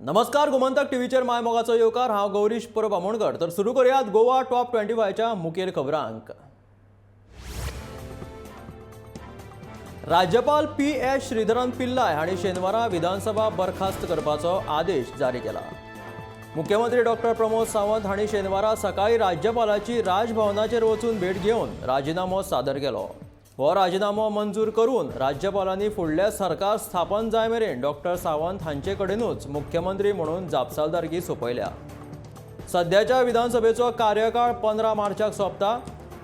नमस्कार, गोमंतक टीव्हीचेर माय मोगाचो येवकार। हांव गौरीश परब आमोणकर। तर सुरू करूयात गोवा टॉप 25च्या मुखेल खबरांक। राज्यपाल पी.एस. श्रीधरन पिल्लाय हांणी शेनवारा विधानसभा बरखास्त करपाचो आदेश जारी केला। मुख्यमंत्री डॉक्टर प्रमोद सावंत हांणी शेनवारा सकाळी राज्यपालाची राजभवनाचेर वचून भेट घेवन राजीनामो सादर केलो। हो राजीनामो मंजूर करून राज्यपालांनी फुडले सरकार स्थापन जाय मेरेन डॉक्टर सावंत हांचे कडेनूच मुख्यमंत्री म्हणून जापसालदारकी सोपयल्या। सध्याच्या विधानसभेचो कार्यकाळ 15 मार्चाक सोंपता।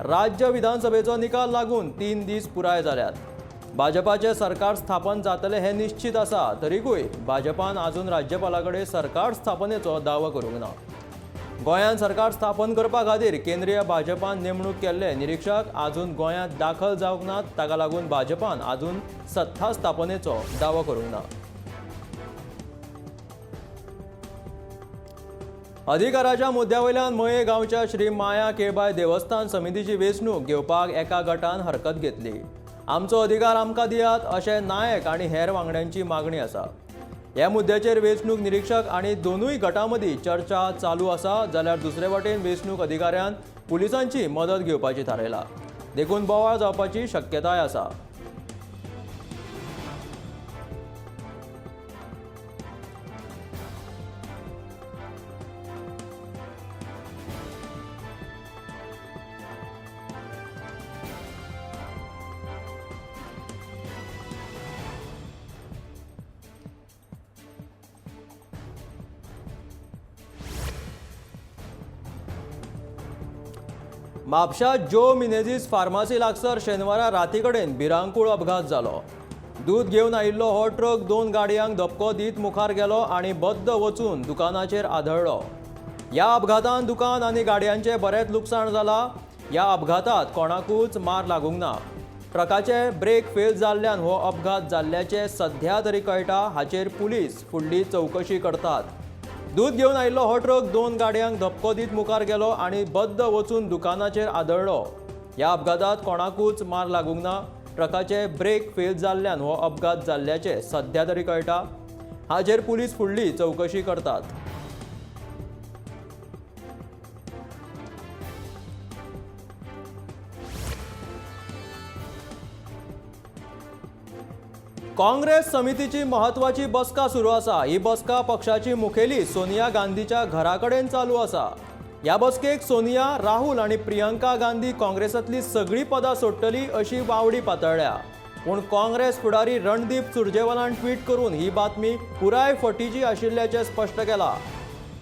राज्य विधानसभेचो निकाल लागून 3 दीस पुराय जाल्यात। भाजपाचे सरकार स्थापन जातले हे निश्चित आसा, तरीकूय भाजपान अजून राज्यपालाकडे सरकार स्थापनेचो दावो करूंक ना। गोंयांत सरकार स्थापन करपा खातीर केंद्रीय भाजपान नेमणूक केल्ले निरीक्षक अजून गोंयांत दाखल जावंक नात, ताका लागून भाजपान अजून सत्ता स्थापनेचो दावो करूंक ना। अधिकाराच्या मुद्द्यावयल्यान मये गांवच्या श्री माया केळबाय देवस्थान समितीची वेंचणूक घेवपाक एका गटान हरकत घेतली। आमचो अधिकार आमकां दियात अशें नायक आनी हेर वांगड्यांची मागणी आसा। ह्या मुद्द्याचेर वेंचणूक निरीक्षक आनी दोनूय गटां मदीं चर्चा चालू आसा, जाल्यार दुसरे वटेन वेंचणूक अधिकाऱ्यान पुलिसांची मदत घेवपाची थारायला। देखून बोवाळ जावपाची शक्यताय आसा। म्हापशा जो मिनेझीस फार्मासी लागसार शेनवारा रातीकडेन भिरांकूळ अपघात जालो। दूध घेवन आयिल्लो हो ट्रक 2 गाडयांक धपको दीत मुखार गेलो आनी बद्द वचून दुकानाचेर आदळ्ळो। ह्या अपघातान दुकान आनी गाडयांचे बरेच लुकसाण जाला। ह्या अपघातात कोणाकूच मार लागूंक ना। ट्रकाचे ब्रेक फेल जाल्ल्यान हो अपघात जाल्ल्याचे सध्या तरी कळटा। हाचेर पुलीस फुडली चौकशी करतात। दूध घेवन आयिल्लो हो ट्रक 2 गाडयांक धपको दीत मुखार गेलो आनी बद्द वचून दुकानाचेर आदळ्ळो। ह्या अपघातात कोणाकूच मार लागूंक ना। ट्रकाचे ब्रेक फेल जाल्ल्यान हो अपघात जाल्ल्याचे सध्या तरी कळटा। हाचेर पुलीस फुडली चौकशी करतात। काँग्रेस समितीची महत्वाची बसका सुरू आसा। ही बसका पक्षाची मुखेली सोनिया गांधीच्या घराकडेन चालू आसा। ह्या बसकेक सोनिया, राहुल आनी प्रियंका गांधी काँग्रेसांतली सगळी पदां सोडटली अशी वावडी पातळ्ळ्या। पूण काँग्रेस फुडारी रणदीप सुरजेवालान ट्वीट करून ही बातमी पुराय फटिची आशिल्ल्याचे स्पश्ट केला।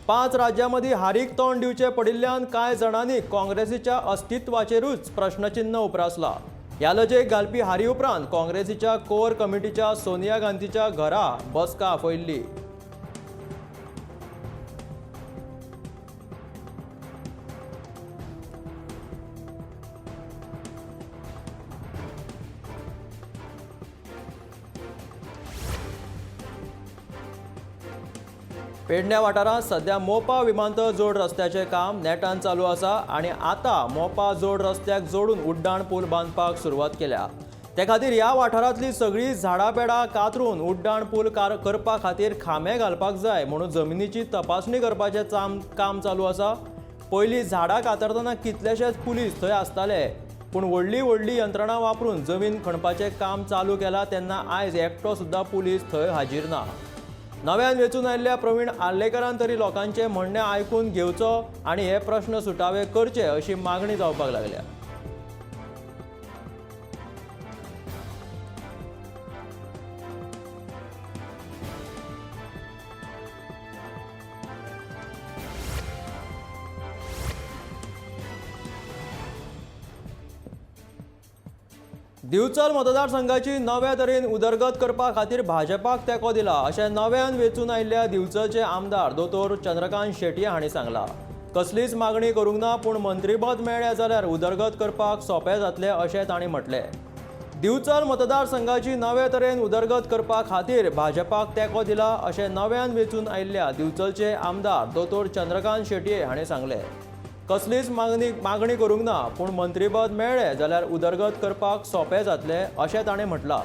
5 राज्यांमदीं हारीक तोंड दिवचे पडिल्ल्यान कांय जाणांनी काँग्रेसीच्या अस्तित्वाचेरूच प्रश्नचिन्ह उप्रासला। ह्या लजेक घालपी हारी उपरांत काँग्रेसीच्या कोर कमिटीच्या सोनिया गांधीच्या घरा बसका आपयल्ली। पेडण्या वाठारांत सध्या मोपा विमानतळ जोड रस्त्याचे काम नेटान चालू आसा आनी आतां मोपा जोड रस्त्याक जोडून उड्डाण पूल बांदपाक सुरवात केल्या। ते खातीर ह्या वाठारांतली सगळी झाडां पेडां कातरून उड्डाण पूल करपा खातीर खांबे घालपाक जाय म्हणून जमनीची तपासणी करपाचें काम चालू आसा। पयलीं झाडां कातरतना कितलेशेच पुलीस थंय आसताले, पूण व्हडली यंत्रणा वापरून जमीन खणपाचें काम चालू केलां तेन्ना आयज एकटो सुद्दां पुलीस थंय हाजीर ना। नव्यान वेंचून आयिल्ल्या प्रवीण आर्लेकरान तरी लोकांचे म्हणणें आयकून घेवचो आनी हे प्रश्न सुटावे करचे अशी मागणी जावपाक लागल्या। दिवचल मतदारसंघाची नव्या तरेन उदरगत करपा खातीर भाजपाक तेंको दिला अशें नव्यान वेंचून आयिल्ल्या दिवचलचे आमदार दोतोर चंद्रकांत शेटये हांणी सांगलां। कसलीच मागणी करूंक ना, पूण मंत्रीपद मेळ्ळें जाल्यार उदरगत करपाक सोंपें जातलें अशें तांणी म्हटलें। दिवचल मतदारसंघाची नवे तरेन उदरगत करपा खातीर भाजपाक तेंको दिला अशें नव्यान वेंचून आयिल्ल्या दिवचलचे आमदार दोतोर चंद्रकांत शेटये हांणी सांगलें। कसलीच मागणी करूंक ना, पूण मंत्रीपद मेळ्ळें जाल्यार उदरगत करपाक सोंपें जातलें अशें ताणें म्हटलां।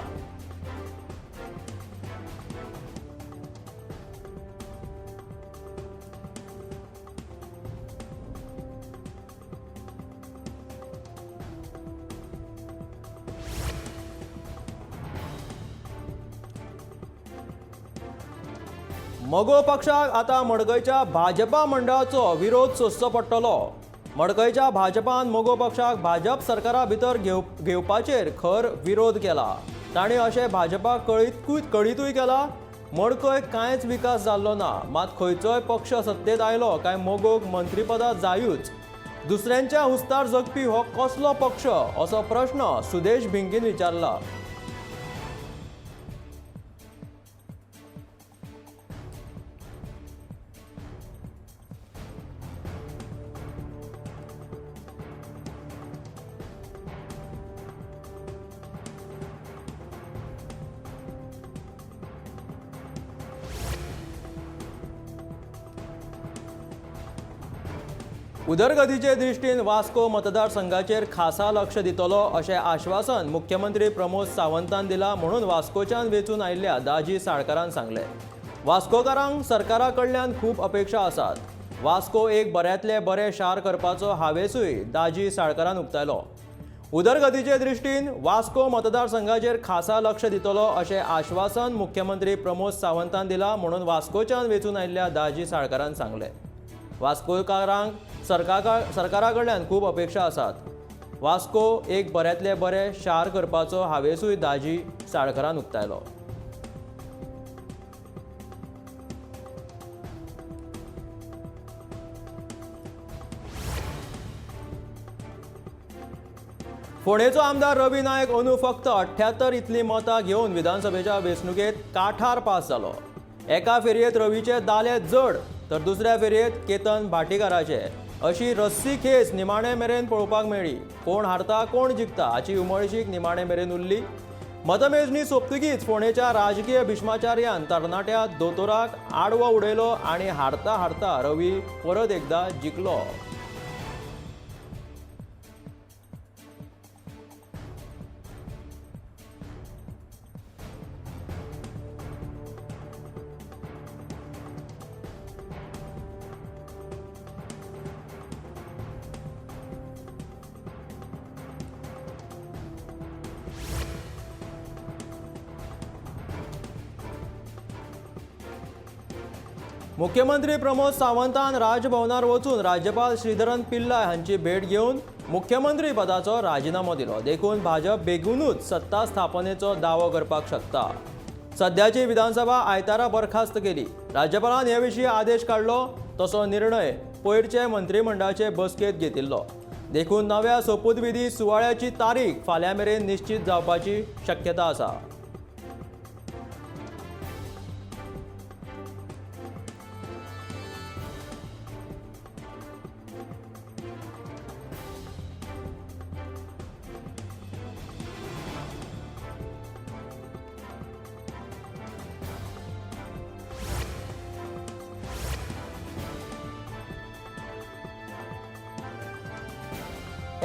मोगो पक्षाक आता मडकयच्या भाजपा मंडळाचो विरोध सोंसचो पडटलो. मडकयच्या भाजपान मोगो पक्षाक भाजप सरकारा भितर घेवपाचेर खर विरोध केला. तांणी अशें भाजपाक कळीतूय केला. मडकय कांयच विकास जाल्लो ना, मात खंयचोय पक्ष सत्तेत आयलो काय मोगोक मंत्रीपदां जायूच. दुसऱ्यांच्या हुस्तार जगपी हो कसलो पक्ष असो प्रश्न सुदेश भिंगीन विचारला. उदरगतीचे दृश्टीन वास्को मतदारसंघाचेर खासा लक्ष दितलो अशें आश्वासन मुख्यमंत्री प्रमोद सावंतान दिला म्हणून वास्कोच्यान वेंचून आयिल्ल्या दाजी साळकारान सांगलें. वास्कोकारांक सरकारा कडल्यान खूब अपेक्षा आसात. वास्को एक बऱ्यांतले बरें शार करपाचो हावेसूय दाजी साळकारान उक्तायलो. उदरगतीचे दृश्टीन वास्को मतदारसंघाचेर खासा लक्ष दितलो अशें आश्वासन मुख्यमंत्री प्रमोद सावंतान दिला म्हणून वास्कोच्यान वेंचून आयिल्ल्या दाजी साळकारान सांगलें. वास्कोकारांक सरकारा कडल्यान खूब अपेक्षा आसात. वास्को एक बऱ्यांतले बरें शार करपाचो हावेसूय दाजी साळकारान उक्तायलो. फोंडेचो आमदार रवी नायक अंदू फक्त 78 इतलीं मतां घेवन विधानसभेच्या वेंचणुकेंत काठार पास जालो. एका फेरयेंत रवीचे दाले जड तर दुसऱ्या फेरयेंत केतन भाटीकाराचे अशी रस्सी खेस निमाणे मेरेन पळोवपाक मेळ्ळी. कोण हारता कोण जिखता हाची उमळशीक निमाणे मेरेन उरली. मतमेजणी सोंपतकीच फोंडेच्या राजकीय भिश्माचार्यान तरणाट्या दोतोराक आडवो उडयलो आनी हारता हारता रवी परत एकदा जिखलो. मुख्यमंत्री प्रमोद सावंतान राजभवनार वचून राज्यपाल श्रीधरन पिल्लाय हांची भेट घेवन मुख्यमंत्री पदाचो राजिनामो दिलो. देखून भाजप बेगीनूच सत्ता स्थापनेचो दावो करपाक शकता. सध्याची विधानसभा आयतारा बरखास्त केली. राज्यपालान हे विशीं आदेश काडलो तसो निर्णय पयरचे मंत्रिमंडळाचे बसकेंत घेतिल्लो. देखून नव्या सोपूतविधी सुवाळ्याची तारीख फाल्यां मेरेन निश्चित जावपाची शक्यता आसा.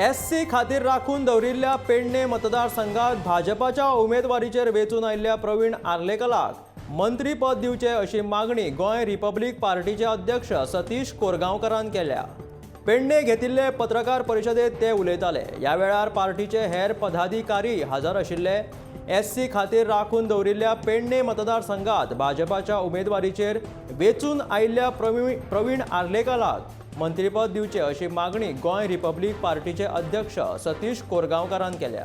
एससी खातीर राखून दवरिल्ल्या पेडणे मतदारसंघात भाजपाच्या उमेदवारीचेर वेंचून आयिल्ल्या प्रवीण आर्लेकराक मंत्रीपद दिवचे अशी मागणी गोंय रिपब्लीक पार्टीचे अध्यक्ष सतीश कोरगांवकारान केल्या. पेडणे घेतिल्ले पत्रकार परिशदेंत ते उलयताले. ह्या वेळार पार्टीचे हेर पदाधिकारी हजर आशिल्ले. एससी खातीर राखून दवरिल्ल्या पेडणे मतदारसंघात भाजपाच्या उमेदवारीचेर वेंचून आयिल्ल्या प्रवीण आर्लेकराक मंत्रीपद दिवचे अशी मागणी गोंय रिपब्लीक पार्टीचे अध्यक्ष सतीश कोरगांवकारान केल्या.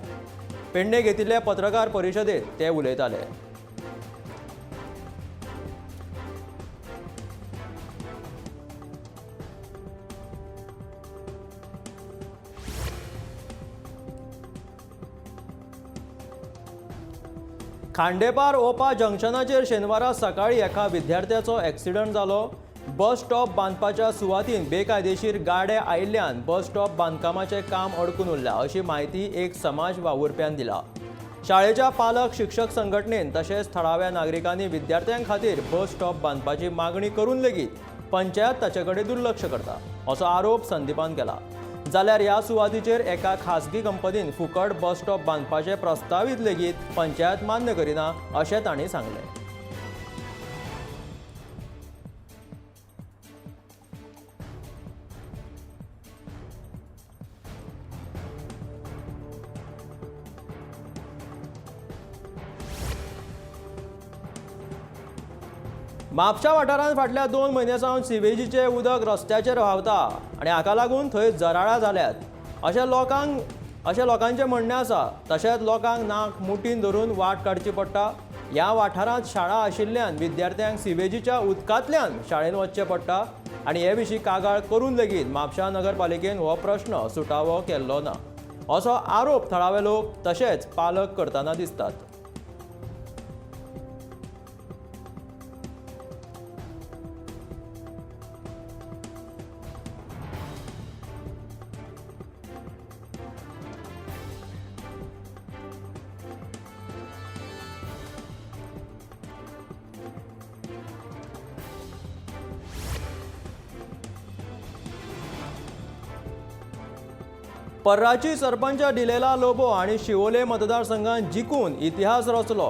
पेडणे घेतिल्ले पत्रकार परिशदेंत ते उलयताले. खांडेपार ओपा जंक्शनाचेर शेनवारा सकाळी एका विद्यार्थ्याचो एक्सिडंट जालो. बस स्टॉप बांदपाच्या सुवातीन बेकायदेशीर गाडे आयिल्ल्यान बस स्टॉप बांदकामाचें काम अडकून उरल्या अशी माहिती एक समाज वावुरप्यान दिला. शाळेच्या पालक शिक्षक संघटनेन तशेंच थळाव्या नागरिकांनी विद्यार्थ्यां खातीर बस स्टॉप बांदपाची मागणी करून लेगीत पंचायत ताचे कडेन दुर्लक्ष करता असो आरोप संदीपान केला. जाल्यार ह्या सुवातीचेर एका खासगी कंपनीन फुकट बस स्टॉप बांदपाचे प्रस्तावीत लेगीत पंचायत मान्य करिना अशें तांणी सांगलें. म्हापशा वाठारांत फाटल्या 2 म्हयन्यांसावन सिवेजीचे उदक रस्त्याचेर व्हांवता आनी हाका लागून थंय जराळां जाल्यात अशें लोकांचें म्हणणें आसा. तशेंच लोकांक नाक मुठीन धरून वाट काडची पडटा. ह्या वाठारांत शाळा आशिल्ल्यान विद्यार्थ्यांक सिवेजीच्या उदकांतल्यान शाळेंत वचचें पडटा आनी हे विशीं कागाळ करून लेगीत म्हापशा नगरपालिकेन हो प्रश्न सुटावो केल्लो ना असो आरोप थळावे लोक तशेंच पालक करतना दिसतात. पर्राची सरपंच डिलेला लोबो हांणी शिवोले मतदारसंघात जिखून इतिहास रचलो.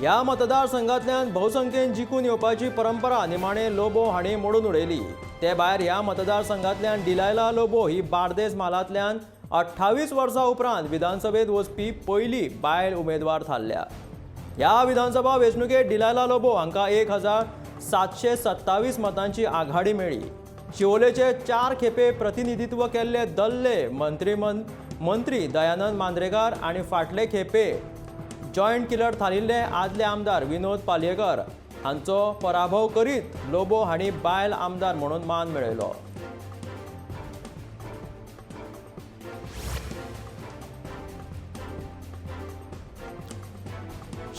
ह्या मतदारसंघांतल्यान भोवसंख्येन जिखून येवपाची परंपरा निमाणे लोबो हांणी मोडून उडयली. ते भायर ह्या मतदारसंघांतल्यान डिलायला लोबो ही बार्देस म्हालांतल्यान 28 वर्सां उपरांत विधानसभेत वचपी पयली बायल उमेदवार थारल्या. ह्या विधानसभा वेंचणुकेत डिलायला लोबो हांकां 1727 मतांची आघाडी मेळ्ळी. शिवोलेचे 4 खेपे प्रतिनिधित्व केल्ले दल्ले मंत्री दयानंद मांद्रेकार आनी फाटले खेपे जॉयंट किलर थारिल्ले आदले आमदार विनोद पालयेकर हांचो पराभव करीत लोबो हांणी बायल आमदार म्हणून मान मेळयलो.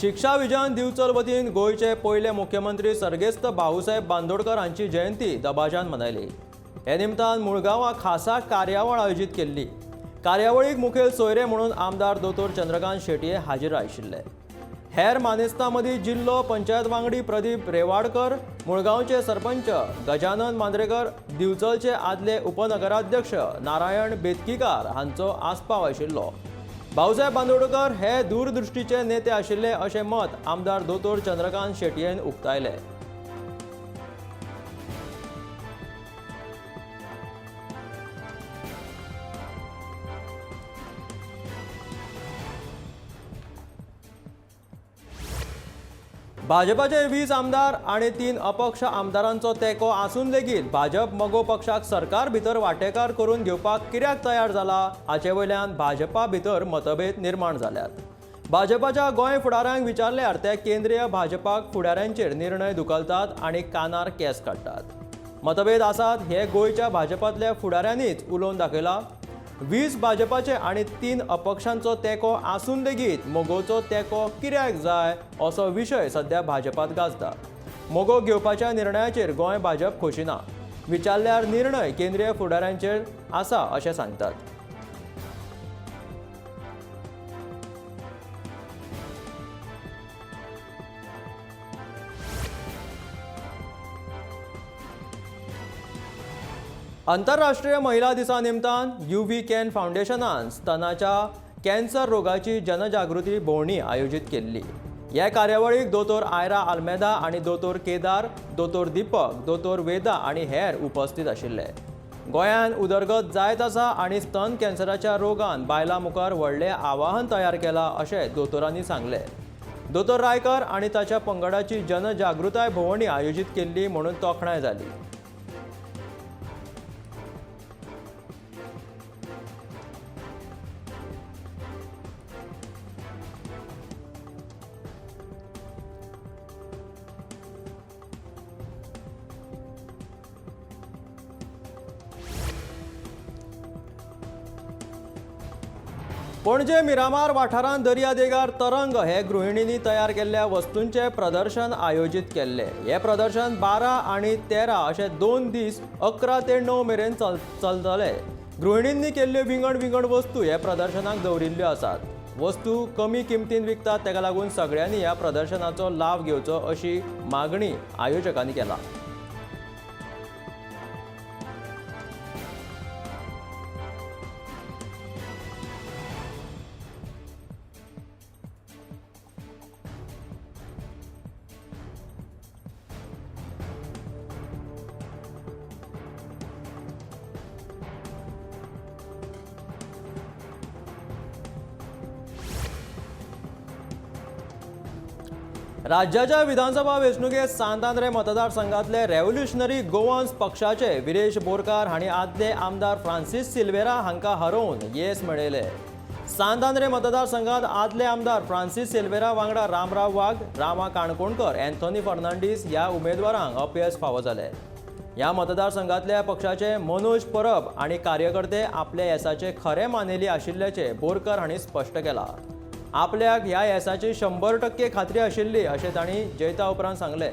शिक्षा विजन दिवचल वतीन गोयचे पयले मुख्यमंत्री सर्गेस्त भाऊसाहेब बांदोडकर हांची जयंती दबाज्यान मनयली. हे निमतान मुळगांवां खासा कार्यावळ आयोजीत केल्ली. कार्यावळीक मुखेल सोयरे म्हणून आमदार दोतोर चंद्रकांत शेटये हाजीर आशिल्ले. हेर मानेस्तां मदीं जिल्लो पंचायत वांगडी प्रदीप रेवाडकर, मुळगांवचे सरपंच गजानन मांद्रेकर, दिवचलचे आदले उपनगराध्यक्ष नारायण बेतकीकार हांचो आस्पाव आशिल्लो. भाऊसाहेब बांदोडकर हे दूरदृश्टीचे नेते आशिल्ले अशें मत आमदार दोतोर चंद्रकांत शेटयेन उक्तायले. भाजपाचे 20 आमदार आनी 3 अपक्ष आमदारांचो तेंको आसून लेगीत भाजप मोगो पक्षाक सरकार भितर वांटेकार करून घेवपाक कित्याक तयार जाला हाचे वयल्यान भाजपा भितर मतभेद निर्माण जाल्यात. भाजपाच्या गोंय फुडाऱ्यांक विचारल्यार ते केंद्रीय भाजपाक फुडाऱ्यांचेर निर्णय धुकलतात आनी कानार केंस काडटात. मतभेद आसात हे गोंयच्या भाजपांतल्या फुडाऱ्यांनीच उलोवन दाखयला. 20 भाजपाचे आनी 3 अपक्षांचो तेंको आसून लेगीत मोगोचो तेंको कित्याक जाय असो विशय सध्या भाजपात गाजता. मोगो घेवपाच्या निर्णयाचेर गोंय भाजप खोशी ना. विचारल्यार निर्णय केंद्रीय फुडाऱ्यांचेर आसा अशें सांगतात. आंतरराष्ट्रीय महिला दिसा निमतान UV कॅन फाउंडेशनान स्तनाच्या कॅन्सर रोगाची जनजागृती भोंवडी आयोजीत केल्ली. ह्या कार्यावळीक दोतोर आयरा आल्मेदा आनी दोतोर केदार, दोतोर दीपक, दोतोर वेदा आनी हेर उपस्थित आशिल्ले. गोंयान उदरगत जायत आसा आनी स्तन कॅन्सराच्या रोगान बायलां मुखार व्हडलें आवाहन तयार केलां अशें दोतोरांनी सांगलें. दोतोर रायकर आनी ताच्या पंगडाची जनजागृताय भोंवडी आयोजीत केल्ली म्हणून तोखणाय जाली. पणजे मिरामार वाठारांत दर्या देगार तरंग हे गृहिणींनी तयार केल्ल्या वस्तूंचे प्रदर्शन आयोजीत केल्ले. हे प्रदर्शन 12 आनी 13 अशे 2 दीस 11 ते 9 मेरेन चलतले. गृहिणींनी केल्ल्यो विंगड वस्तू हे प्रदर्शनाक दवरिल्ल्यो आसात. वस्तू कमी किमतीन विकतात तेका लागून सगळ्यांनी ह्या प्रदर्शनाचो लाव घेवचो अशी मागणी आयोजकांनी केला. राज्याच्या विधानसभा वेंचणुकेत सांतांद्रे मतदारसंघातले रेव्होल्युशनरी गोवन्स पक्षाचे विरेश बोरकार हांणी आदले आमदार फ्रांसीस सिल्वेरा हांकां हरोवन येस मेळयले. सांतांद्रे मतदारसंघात आदले आमदार फ्रांसीस सिल्वेरा वांगडा रामराव वाघ, रामा काणकोणकर, एन्थनी फर्नांडीस ह्या उमेदवारांक अपयश फावो जालें. ह्या मतदारसंघातल्या पक्षाचे मनोज परब आनी कार्यकर्ते आपल्या येसाचे खरे मानेली आशिल्ल्याचे बोरकार हांणी स्पश्ट केलां. आपल्याक ह्या येसाची 100% खात्री आशिल्ली अशें तांणी जैता उपरांत सांगलें.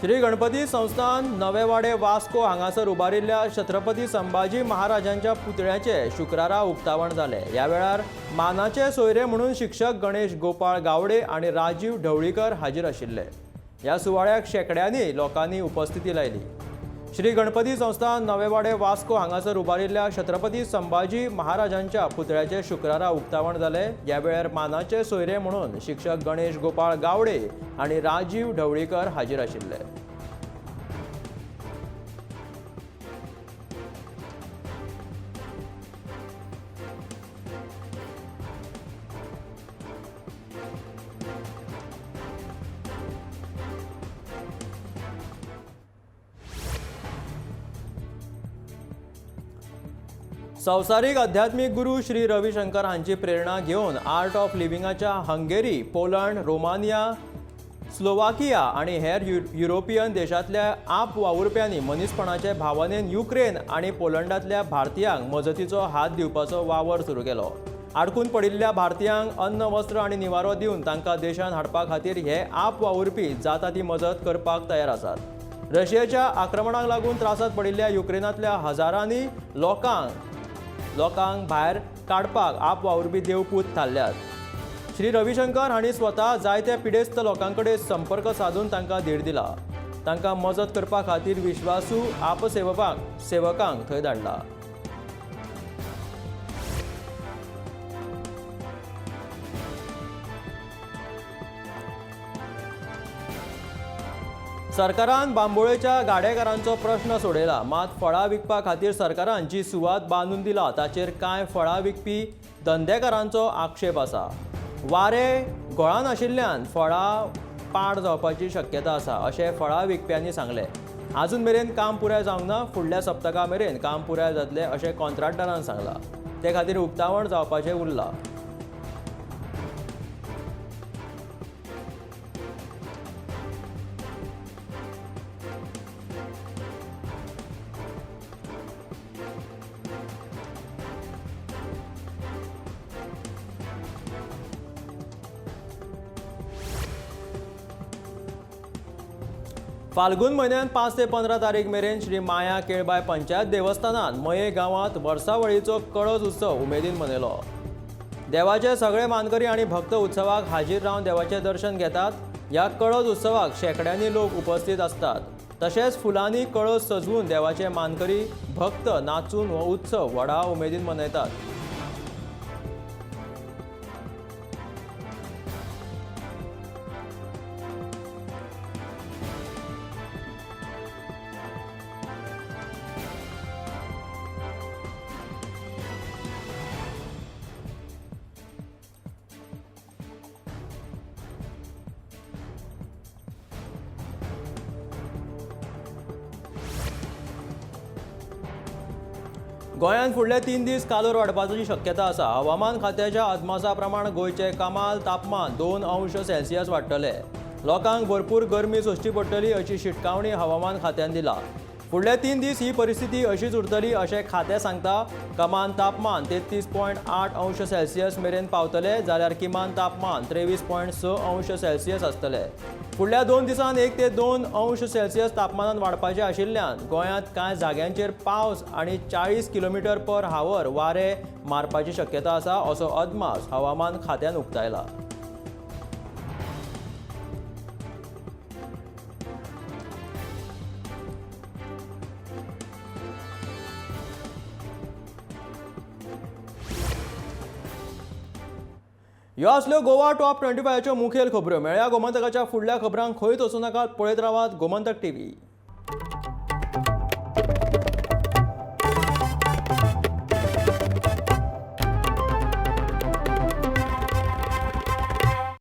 श्री गणपती संस्थान नवेवाडे वास्को हांगासर उबारिल्ल्या छत्रपती संभाजी महाराजांच्या पुतळ्याचे शुक्रारा उक्तावण जाले. ह्या वेळार मानाचे सोयरे म्हणून शिक्षक गणेश गोपाळ गावडे आणि राजीव ढवळीकर हाजीर आशिल्ले. ह्या सुवाळ्याक शेकड्यांनी लोकांनी उपस्थिती लायली. श्री गणपती संस्थान नवेवाडे वास्को हांगासर उबारिल्ल्या छत्रपती संभाजी महाराजांच्या पुतळ्याचे शुक्रारा उक्तावण जाले. ह्या वेळार मानाचे सोयरे म्हणून शिक्षक गणेश गोपाळ गावडे आणि राजीव ढवळीकर हाजीर आशिल्ले. संवसारीक आध्यात्मिक गुरू श्री रविशंकर हांची प्रेरणा घेवन आर्ट ऑफ लिव्हिंगाच्या हंगेरी, पोलंड, रोमानिया, स्लोवाकिया आणि हेर युरोपियन देशांतल्या आप वावुरप्यांनी मनीसपणाचे भावनेन युक्रेन आणि पोलंडांतल्या भारतीयांक मजतीचो हात दिवपाचो वावर सुरू केलो. आडकून पडिल्ल्या भारतीयांक अन्न, वस्त्र आणि निवारो दिवन तांकां देशांत हाडपा खातीर हे आप वावुरपी जाता ती मजत करपाक तयार आसात. रशियाच्या आक्रमणाक लागून त्रासात पडिल्ल्या युक्रेनांतल्या हजारांनी लोकांक भायर काडपाक आप वावुरपी देवपूत थारल्यात. श्री रविशंकर हांणी स्वता जायत्या पिडेस्त लोकांकडेन संपर्क साधून तांकां धीर दिला. तांकां मजत करपा खातीर विश्वासू सेवकांक थंय धाडला. सरकारान बांबोळेच्या गाडेकारांचो प्रश्न सोडयला. मात फळां विकपा खातीर सरकारान जी सुवात बांदून दिला ताचेर कांय फळां विकपी धंदेकारांचो आक्षेप आसा. वारें गोळान आशिल्ल्यान फळां पाड जावपाची शक्यता आसा अशें फळां विकप्यांनी सांगलें. आजून मेरेन काम पुराय जावंक ना. फुडल्या सप्तका मेरेन काम पुराय जातलें अशें कॉन्ट्रॅक्टरान सांगलां. ते खातीर उक्तावण जावपाचें उरलां. फाल्गुन म्हयन्यात 5 ते 15 तारीख मेरेन श्री माया केळबाय पंचायत देवस्थानात मये गांवांत वर्सावळीचो कळस उत्सव उमेदीन मनयलो. देवाचे सगळे मानकरी आणि भक्त उत्सवाक हाजीर रावन देवाचे दर्शन घेतात. ह्या कळस उत्सवाक शेकड्यांनी लोक उपस्थित असतात. तशेंच फुलांनी कळस सजवून देवाचे मानकरी भक्त नाचून हो उत्सव व्हडा उमेदीन मनयतात. गोंयांत फुडले 3 दीस कालोर वाडपाची शक्यता आसा. हवामान खात्याच्या अदमासा प्रमाण गोंयचे कमाल तापमान 2 अंश सेल्सियस वाडटले. लोकांक भरपूर गरमी सोंसची पडटली अशी शिटकावणी हवामान खात्यान दिला. फुडले 3 दीस ही परिस्थिती अशीच उरतली अशें खातें सांगता. कमान तापमान 33.8 अंश सेल्सियस मेरेन पावतले जाल्यार किमान तापमान 23.6 अंश सेल्सियस आसतले. फुडल्या 2 दिसांत 1 ते 2 अंश सेल्सियस तापमानान वाडपाचें आशिल्ल्यान गोंयांत कांय जाग्यांचेर पावस आनी 40 किमी/hr वारें मारपाची शक्यता आसा असो अदमास हवामान खात्यान उक्तायला. ह्यो असल्यो गोवा टॉप 25च्यो मुखेल खबरो. मेळ्या गोमंतकाच्या फुडल्या खबरांक खंयच वचूं नाकात. पळयत रावात गोमंतक टीव्ही.